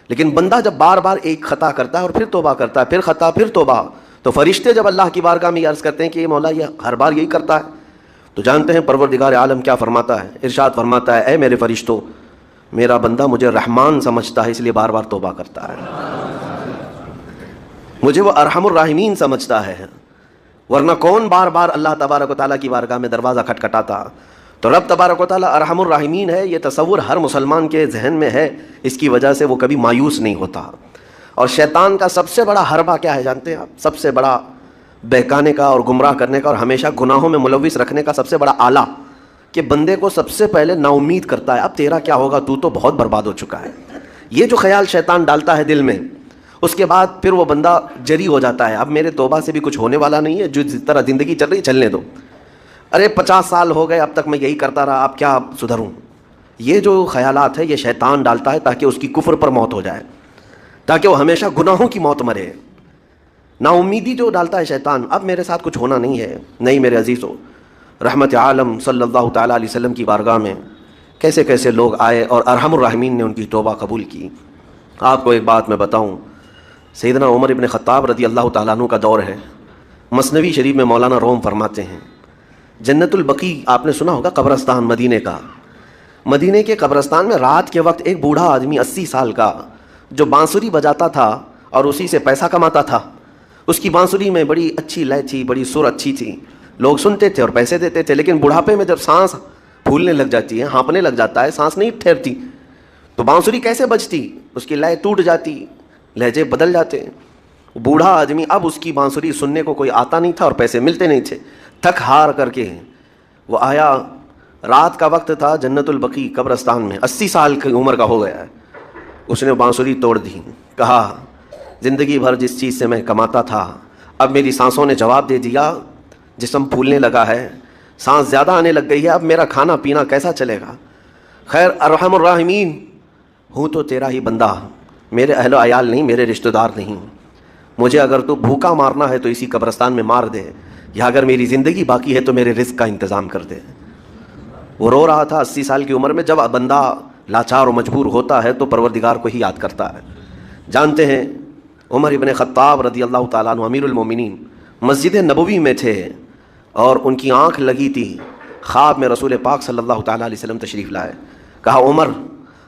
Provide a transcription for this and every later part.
لیکن بندہ جب بار بار ایک خطا کرتا ہے اور پھر توبہ کرتا ہے، پھر خطا پھر توبہ، تو فرشتے جب اللہ کی بارگاہ میں عرض کرتے ہیں کہ یہ مولا یہ ہر بار یہی کرتا ہے، تو جانتے ہیں پروردگار عالم کیا فرماتا ہے؟ ارشاد فرماتا ہے اے میرے فرشتوں، میرا بندہ مجھے رحمان سمجھتا ہے اس لیے بار بار توبہ کرتا ہے، مجھے وہ ارحم الراحمین سمجھتا ہے، ورنہ کون بار بار اللہ تبارک و تعالیٰ کی بارگاہ میں دروازہ کھٹکھٹاتا؟ تو رب تبارک و تعالیٰ ارحم الراحمین ہے، یہ تصور ہر مسلمان کے ذہن میں ہے، اس کی وجہ سے وہ کبھی مایوس نہیں ہوتا۔ اور شیطان کا سب سے بڑا حربہ کیا ہے جانتے ہیں آپ؟ سب سے بڑا بہکانے کا اور گمراہ کرنے کا اور ہمیشہ گناہوں میں ملوث رکھنے کا سب سے بڑا آلہ، کہ بندے کو سب سے پہلے نا امید کرتا ہے، اب تیرا کیا ہوگا، تو بہت برباد ہو چکا ہے۔ یہ جو خیال شیطان ڈالتا ہے دل میں، اس کے بعد پھر وہ بندہ جری ہو جاتا ہے، اب میرے توبہ سے بھی کچھ ہونے والا نہیں ہے، جو جس طرح زندگی چل رہی چلنے دو، ارے 50 سال ہو گئے اب تک میں یہی کرتا رہا، اب کیا سدھروں۔ یہ جو خیالات ہے یہ شیطان ڈالتا ہے تاکہ اس کی کفر پر موت ہو جائے، تاکہ وہ ہمیشہ گناہوں کی موت مرے۔ نا امیدی جو ڈالتا ہے شیطان، اب میرے ساتھ کچھ ہونا نہیں ہے۔ نہیں میرے عزیزو، رحمت عالم صلی اللہ تعالیٰ علیہ وسلم کی بارگاہ میں کیسے کیسے لوگ آئے اور ارحم الراحمین نے ان کی توبہ قبول کی۔ آپ کو ایک بات میں بتاؤں، سیدنا عمر ابن خطاب رضی اللہ تعالیٰ عنہ کا دور ہے، مثنوی شریف میں مولانا روم فرماتے ہیں جنت البقیع آپ نے سنا ہوگا، قبرستان مدینے کا، مدینے کے قبرستان میں رات کے وقت ایک بوڑھا آدمی 80 سال کا جو بانسری بجاتا تھا اور اسی سے پیسہ کماتا تھا، اس کی بانسری میں بڑی اچھی لے تھی، بڑی سر اچھی تھی، لوگ سنتے تھے اور پیسے دیتے تھے، لیکن بڑھاپے میں جب سانس پھولنے لگ جاتی ہے، ہانپنے لگ جاتا ہے، سانس نہیں ٹھہرتی، تو بانسری کیسے بجتی؟ اس کی لے ٹوٹ جاتی، لہجے بدل جاتے۔ بوڑھا آدمی اب اس کی بانسری سننے کو کوئی آتا نہیں تھا اور پیسے ملتے نہیں تھے، تھک ہار کر کے وہ آیا، رات کا وقت تھا، جنت البقیع قبرستان میں، 80 سال کی عمر کا ہو گیا ہے، اس نے بانسری توڑ دی، کہا زندگی بھر جس چیز سے میں کماتا تھا اب میری سانسوں نے جواب دے دیا، جسم پھولنے لگا ہے، سانس زیادہ آنے لگ گئی ہے، اب میرا کھانا پینا کیسا چلے گا؟ خیر ارحم الراحمین ہوں تو تیرا ہی بندہ، میرے اہل و عیال نہیں، میرے رشتہ دار نہیں، مجھے اگر تو بھوکا مارنا ہے تو اسی قبرستان میں مار دے، یا اگر میری زندگی باقی ہے تو میرے رزق کا انتظام کر دے۔ وہ رو رہا تھا 80 سال کی عمر میں۔ جب بندہ لاچار و مجبور ہوتا ہے تو پروردگار کو ہی یاد کرتا ہے۔ جانتے ہیں عمر ابن خطاب رضی اللہ تعالیٰ عنہ امیر المومنین مسجد نبوی میں تھے اور ان کی آنکھ لگی تھی، خواب میں رسول پاک صلی اللہ تعالیٰ علیہ وسلم تشریف لائے، کہا عمر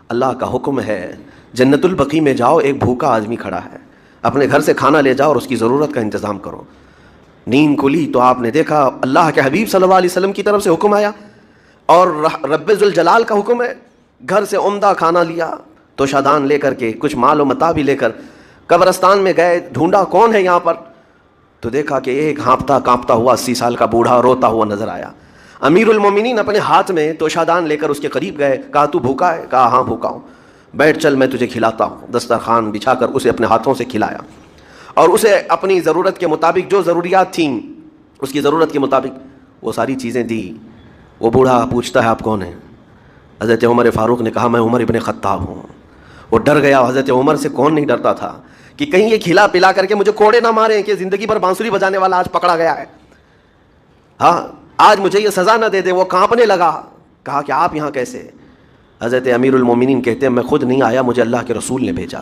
اللہ کا حکم ہے جنت البقیع میں جاؤ، ایک بھوکا آدمی کھڑا ہے، اپنے گھر سے کھانا لے جاؤ اور اس کی ضرورت کا انتظام کرو۔ نیند کھلی تو آپ نے دیکھا اللہ کے حبیب صلی اللہ علیہ وسلم کی طرف سے حکم آیا اور رب ذوالجلال کا حکم ہے، گھر سے عمدہ کھانا لیا، توشادان لے کر کے کچھ مال و متاع بھی لے کر قبرستان میں گئے، ڈھونڈا کون ہے یہاں پر، تو دیکھا کہ ایک ہانپتا کانپتا ہوا 80 سال کا بوڑھا روتا ہوا نظر آیا۔ امیر المومنین اپنے ہاتھ میں توشادان لے کر اس کے قریب گئے، کہا تو بھوکا ہے؟ کہا ہاں بھوکا ہوں، بیٹھ چل میں تجھے کھلاتا ہوں۔ دسترخوان بچھا کر اسے اپنے ہاتھوں سے کھلایا اور اسے اپنی ضرورت کے مطابق جو ضروریات تھیں اس کی ضرورت کے مطابق وہ ساری چیزیں دی۔ وہ بوڑھا پوچھتا ہے آپ کون ہیں؟ حضرت عمر فاروق نے کہا میں عمر ابن خطاب ہوں۔ وہ ڈر گیا، حضرت عمر سے کون نہیں ڈرتا تھا کہ کہیں یہ کھلا پلا کر کے مجھے کوڑے نہ ماریں کہ زندگی بھر بانسری بجانے والا آج پکڑا گیا ہے، ہاں آج مجھے یہ سزا نہ دے دے۔ وہ کانپنے لگا، کہا کہ آپ یہاں کیسے؟ حضرت امیر المومنین کہتے ہیں میں خود نہیں آیا، مجھے اللہ کے رسول نے بھیجا،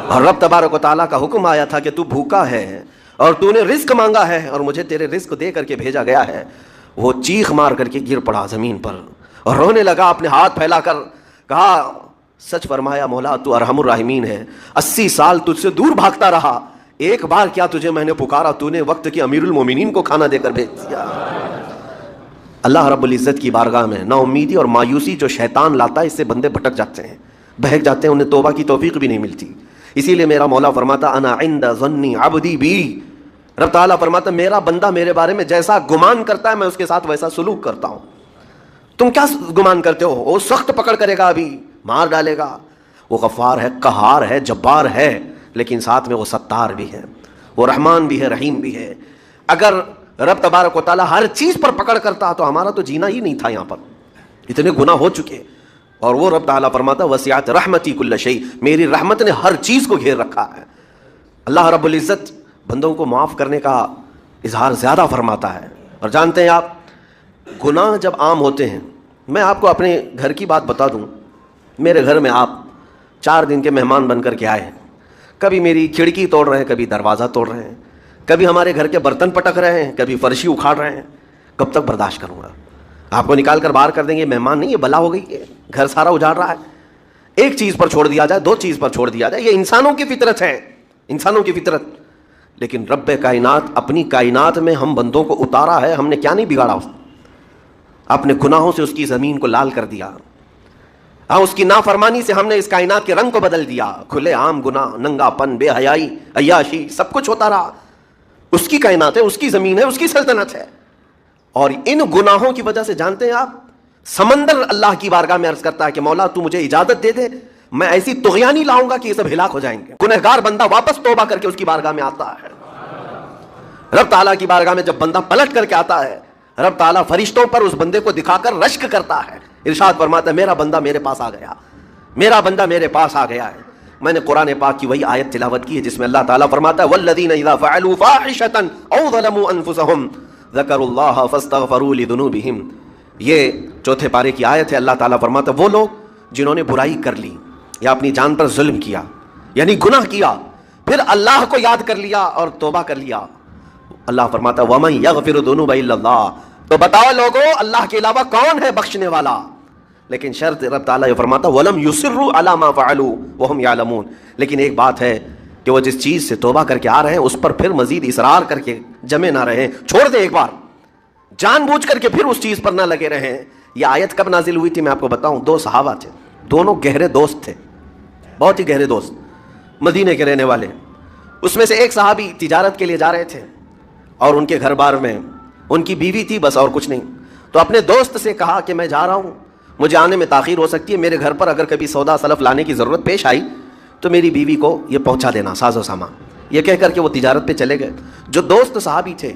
اور رب تبارک و تعالیٰ کا حکم آیا تھا کہ تو بھوکا ہے اور تو نے رزق مانگا ہے اور مجھے تیرے رزق دے کر کے بھیجا گیا ہے۔ وہ چیخ مار کر کے گر پڑا زمین پر اور رونے لگا، اپنے ہاتھ پھیلا کر کہا سچ فرمایا مولا تو ارحم الراحمین ہے، 80 سال تجھ سے دور بھاگتا رہا، ایک بار کیا تجھے میں نے پکارا، تو نے وقت کی امیر المومنین کو کھانا دے کر بھیج دیا۔ اللہ رب العزت کی بارگاہ میں نا امیدی اور مایوسی جو شیطان لاتا ہے اس سے بندے بھٹک جاتے ہیں، بہک جاتے ہیں، انہیں توبہ کی توفیق بھی نہیں ملتی۔ اسی لیے میرا مولا فرماتا انا عند ظن عبدی بی، رب تعالیٰ فرماتا میرا بندہ میرے بارے میں جیسا گمان کرتا ہے میں اس کے ساتھ ویسا سلوک کرتا ہوں۔ تم کیا گمان کرتے ہو؟ وہ سخت پکڑ کرے گا، ابھی مار ڈالے گا، وہ غفار ہے، قہار ہے، جبار ہے، لیکن ساتھ میں وہ ستار بھی ہے، وہ رحمان بھی ہے، رحیم بھی ہے۔ اگر رب تبارک و تعالیٰ ہر چیز پر پکڑ کرتا تو ہمارا تو جینا ہی نہیں تھا، یہاں پر اتنے گناہ ہو چکے۔ اور وہ رب تعالیٰ فرماتا وسعت رحمتی کل شیء، میری رحمت نے ہر چیز کو گھیر رکھا ہے۔ اللہ رب العزت بندوں کو معاف کرنے کا اظہار زیادہ فرماتا ہے۔ اور جانتے ہیں آپ گناہ جب عام ہوتے ہیں، میں آپ کو اپنے گھر کی بات بتا دوں، میرے گھر میں آپ 4 دن کے مہمان بن کر کے آئے ہیں. کبھی میری کھڑکی توڑ رہے ہیں, کبھی دروازہ توڑ رہے ہیں, کبھی ہمارے گھر کے برتن پٹک رہے ہیں, کبھی فرشی اکھاڑ رہے ہیں. کب تک برداشت کروں گا؟ آپ کو نکال کر باہر کر دیں گے. مہمان نہیں, یہ بلا ہو گئی ہے, گھر سارا اجاڑ رہا ہے. ایک چیز پر چھوڑ دیا جائے, 2 چیز پر چھوڑ دیا جائے, یہ انسانوں کی فطرت ہے, انسانوں کی فطرت. لیکن رب کائنات اپنی کائنات میں ہم بندوں کو اتارا ہے, ہم نے کیا نہیں بگاڑا اس, اپنے گناہوں سے اس کی زمین کو لال کر دیا. ہاں, اس کی نافرمانی سے ہم نے اس کائنات کے رنگ کو بدل دیا. کھلے عام گناہ, ننگا پن, بے حیائی, عیاشی, سب کچھ ہوتا رہا. اس کی کائنات ہے, اس کی زمین ہے, اس کی سلطنت ہے. اور ان گناہوں کی وجہ سے جانتے ہیں آپ, سمندر اللہ کی بارگاہ میں عرض کرتا ہے کہ مولا تو مجھے اجازت دے دے, میں ایسی طغیانی لاؤں گا کہ یہ سب ہلاک ہو جائیں گے. گنہگار بندہ واپس توبہ کر کے اس کی بارگاہ میں آتا ہے. رب تعالیٰ کی بارگاہ میں جب بندہ پلٹ کر کے آتا ہے, رب تعالیٰ فرشتوں پر اس بندے کو دکھا کر رشک کرتا ہے. ارشاد فرماتا ہے میرا بندہ میرے پاس آ گیا, میرا بندہ میرے پاس آ گیا ہے. میں نے قرآن پاک کی وہی آیت تلاوت کی ہے جس میں اللہ تعالیٰ فرماتا ہے والذین اذا فعلوا فاحشۃ او ظلموا انفسهم ذکروا اللہ فاستغفروا لذنوبہم. یہ 4 پارے کی آیت ہے. اللہ تعالیٰ فرماتا ہے وہ لوگ جنہوں نے برائی کر لی یا اپنی جان پر ظلم کیا, یعنی گناہ کیا, پھر اللہ کو یاد کر لیا اور توبہ کر لیا. اللہ فرماتا ہے وَمَن يَغْفِرُ الذُّنُوبَ إِلَّا اللَّهُ. تو بتاؤ لوگوں اللہ کے علاوہ کون ہے بخشنے والا؟ لیکن شرط رب تعالیٰ یہ فرماتا ہے وَلَمْ يُصِرُّوا عَلَى مَا فَعَلُوا وَهُمْ يَعْلَمُونَ. لیکن ایک بات ہے کہ وہ جس چیز سے توبہ کر کے آ رہے ہیں اس پر پھر مزید اصرار کر کے جمے نہ رہیں, چھوڑ دیں ایک بار, جان بوجھ کر کے پھر اس چیز پر نہ لگے رہیں. یہ آیت کب نازل ہوئی تھی میں آپ کو بتاؤں. 2 صحابہ تھے, دونوں گہرے دوست تھے, بہت ہی گہرے دوست, مدینے کے رہنے والے. اس میں سے ایک صحابی تجارت کے لیے جا رہے تھے اور ان کے گھر بار میں ان کی بیوی تھی بس, اور کچھ نہیں. تو اپنے دوست سے کہا کہ میں جا رہا ہوں, مجھے آنے میں تاخیر ہو سکتی ہے, میرے گھر پر اگر کبھی سودا سلف لانے کی ضرورت پیش آئی تو میری بیوی کو یہ پہنچا دینا, ساز و سامان. یہ کہہ کر کے وہ تجارت پہ چلے گئے. جو دوست صحابی تھے,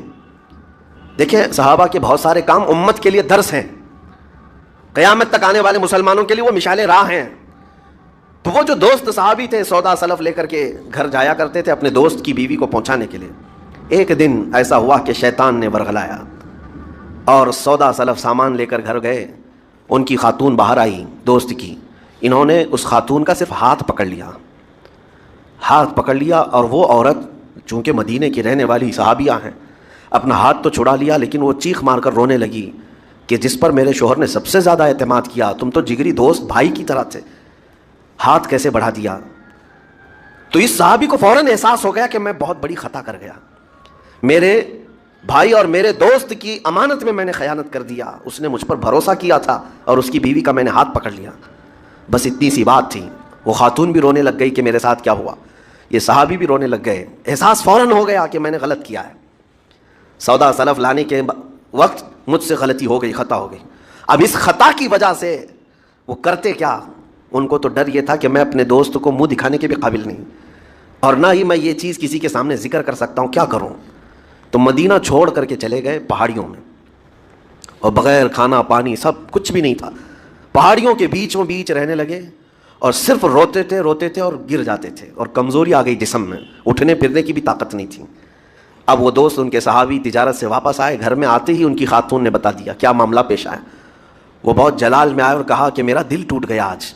دیکھیں صحابہ کے بہت سارے کام امت کے لیے درس ہیں, قیامت تک آنے والے مسلمانوں کے لیے وہ مشعل راہ ہیں. تو وہ جو دوست صحابی تھے سودا سلف لے کر کے گھر جایا کرتے تھے اپنے دوست کی بیوی کو پہنچانے کے لیے. ایک دن ایسا ہوا کہ شیطان نے ورغلایا اور سودا سلف سامان لے کر گھر گئے. ان کی خاتون باہر آئی دوست کی, انہوں نے اس خاتون کا صرف ہاتھ پکڑ لیا, ہاتھ پکڑ لیا, اور وہ عورت چونکہ مدینے کی رہنے والی صحابیہ ہیں, اپنا ہاتھ تو چھڑا لیا لیکن وہ چیخ مار کر رونے لگی کہ جس پر میرے شوہر نے سب سے زیادہ اعتماد کیا, تم تو جگری دوست بھائی کی طرح تھے, ہاتھ کیسے بڑھا دیا. تو اس صحابی کو فوراً احساس ہو گیا کہ میں بہت بڑی خطا کر گیا, میرے بھائی اور میرے دوست کی امانت میں نے خیانت کر دیا, اس نے مجھ پر بھروسہ کیا تھا اور اس کی بیوی کا میں نے ہاتھ پکڑ لیا. بس اتنی سی بات تھی. وہ خاتون بھی رونے لگ گئی کہ میرے ساتھ کیا ہوا, یہ صحابی بھی رونے لگ گئے. احساس فوراً ہو گیا کہ میں نے غلط کیا ہے, سودا سلف لانے کے وقت مجھ سے غلطی ہو گئی, خطا ہو گئی. اب اس خطا کی وجہ سے وہ کرتے کیا, ان کو تو ڈر یہ تھا کہ میں اپنے دوست کو منہ دکھانے کے بھی قابل نہیں, اور نہ ہی میں یہ چیز کسی کے سامنے ذکر کر سکتا ہوں, کیا کروں. تو مدینہ چھوڑ کر کے چلے گئے پہاڑیوں میں, اور بغیر کھانا پانی سب کچھ بھی نہیں تھا, پہاڑیوں کے بیچوں بیچ رہنے لگے, اور صرف روتے تھے اور گر جاتے تھے, اور کمزوری آ گئی جسم میں, اٹھنے پھرنے کی بھی طاقت نہیں تھی. اب وہ دوست ان کے صحابی تجارت سے واپس آئے, گھر میں آتے ہی ان کی خاتون نے بتا دیا کیا معاملہ پیش آیا. وہ بہت جلال میں آئے اور کہا کہ میرا دل ٹوٹ گیا, آج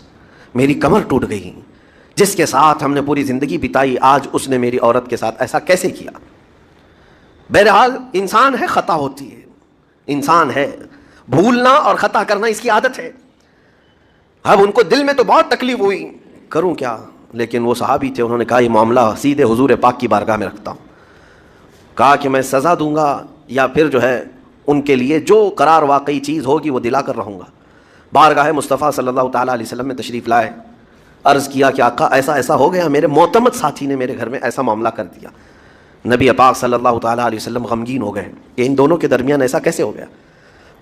میری کمر ٹوٹ گئی, جس کے ساتھ ہم نے پوری زندگی بتائی آج اس نے میری عورت کے ساتھ ایسا کیسے کیا. بہرحال انسان ہے, خطا ہوتی ہے, انسان ہے, بھولنا اور خطا کرنا اس کی عادت ہے. اب ان کو دل میں تو بہت تکلیف ہوئی, کروں کیا. لیکن وہ صحابی تھے, انہوں نے کہا یہ معاملہ سیدھے حضور پاک کی بارگاہ میں رکھتا ہوں. کہا کہ میں سزا دوں گا یا پھر جو ہے ان کے لیے جو قرار واقعی چیز ہوگی وہ دلا کر رہوں گا. بارگاہ مصطفیٰ صلی اللہ تعالیٰ علیہ وسلم میں تشریف لائے, عرض کیا کہ آقا ایسا ایسا ہو گیا, میرے معتمد ساتھی نے میرے گھر میں ایسا معاملہ کر دیا. نبی پاک صلی اللہ تعالیٰ علیہ وسلم غمگین ہو گئے کہ ان دونوں کے درمیان ایسا کیسے ہو گیا.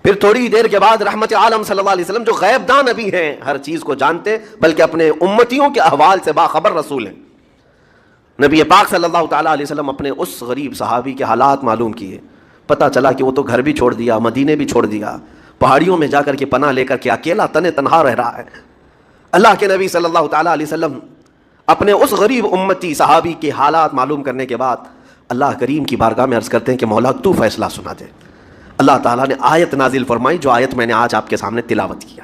پھر تھوڑی دیر کے بعد رحمت عالم صلی اللہ علیہ وسلم جو غیب داں نبی ہیں, ہر چیز کو جانتے بلکہ اپنے امتیوں کے احوال سے باخبر رسول ہیں, نبی پاک صلی اللہ تعالیٰ علیہ وسلم اپنے اس غریب صحابی کے حالات معلوم کیے. پتہ چلا کہ وہ تو گھر بھی چھوڑ دیا, مدینے بھی چھوڑ دیا, پہاڑیوں میں جا کر کے پناہ لے کر کے اکیلا تنہا رہ رہا ہے. اللہ کے نبی صلی اللہ تعالیٰ علیہ وسلم اپنے اس غریب امتی صحابی کے حالات معلوم کرنے کے بعد اللہ کریم کی بارگاہ میں عرض کرتے ہیں کہ مولا تو فیصلہ سنا دے. اللہ تعالیٰ نے آیت نازل فرمائی, جو آیت میں نے آج آپ کے سامنے تلاوت کیا.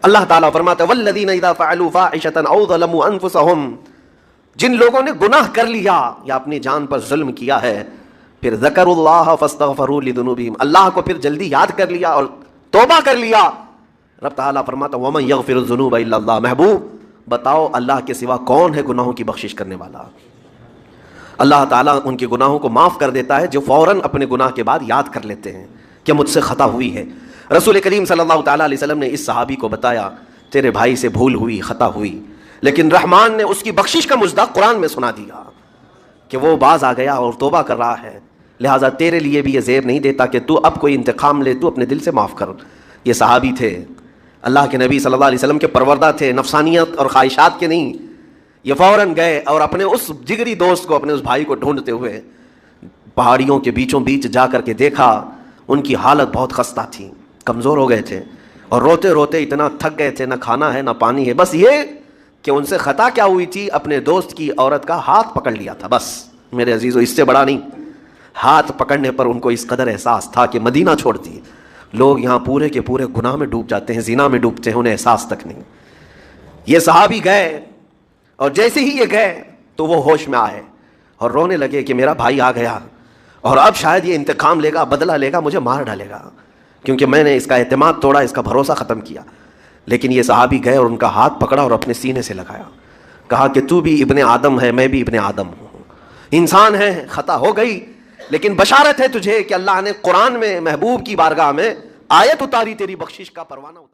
اللہ تعالیٰ فرماتا ہے والذین اذا فعلوا فاحشۃ او ظلموا انفسهم، جن لوگوں نے گناہ کر لیا یا اپنی جان پر ظلم کیا ہے، پھر ذکروا اللہ فاستغفروا لذنوبہم، اللہ کو پھر جلدی یاد کر لیا اور توبہ کر لیا، رب تعالیٰ فرماتا ہے ومن یغفر الذنوب الا اللہ، محبوب بتاؤ اللہ کے سوا کون ہے گناہوں کی بخشش کرنے والا؟ اللہ تعالیٰ ان کے گناہوں کو معاف کر دیتا ہے جو فوراً اپنے گناہ کے بعد یاد کر لیتے ہیں کہ مجھ سے خطا ہوئی ہے۔ رسول کریم صلی اللہ تعالیٰ علیہ وسلم نے اس صحابی کو بتایا تیرے بھائی سے بھول ہوئی، خطا ہوئی، لیکن رحمان نے اس کی بخشش کا مژدہ قرآن میں سنا دیا کہ وہ باز آ گیا اور توبہ کر رہا ہے، لہٰذا تیرے لیے بھی یہ زیب نہیں دیتا کہ تو اب کوئی انتقام لے، تو اپنے دل سے معاف کر۔ یہ صحابی تھے، اللہ کے نبی صلی اللہ علیہ وسلم کے پروردہ تھے، نفسانیت اور خواہشات کے نہیں۔ یہ فوراً گئے اور اپنے اس جگری دوست کو، اپنے اس بھائی کو ڈھونڈتے ہوئے پہاڑیوں کے بیچوں بیچ جا کر کے دیکھا، ان کی حالت بہت خستہ تھی، کمزور ہو گئے تھے اور روتے روتے اتنا تھک گئے تھے، نہ کھانا ہے نہ پانی ہے، بس یہ کہ ان سے خطا کیا ہوئی تھی، اپنے دوست کی عورت کا ہاتھ پکڑ لیا تھا، بس میرے عزیزو اس سے بڑا نہیں۔ ہاتھ پکڑنے پر ان کو اس قدر احساس تھا کہ مدینہ چھوڑتی، لوگ یہاں پورے کے پورے گناہ میں ڈوب جاتے ہیں، زنا میں ڈوبتے ہیں، انہیں احساس تک نہیں۔ یہ صحابی گئے اور جیسے ہی یہ گئے تو وہ ہوش میں آئے اور رونے لگے کہ میرا بھائی آ گیا اور اب شاید یہ انتقام لے گا، بدلہ لے گا، مجھے مار ڈالے گا، کیونکہ میں نے اس کا اعتماد توڑا، اس کا بھروسہ ختم کیا۔ لیکن یہ صحابی گئے اور ان کا ہاتھ پکڑا اور اپنے سینے سے لگایا، کہا کہ تو بھی ابن آدم ہے، میں بھی ابن آدم ہوں، انسان ہے، خطا ہو گئی، لیکن بشارت ہے تجھے کہ اللہ نے قرآن میں محبوب کی بارگاہ میں آیت اتاری، تیری بخشش کا پروانہ اتارا۔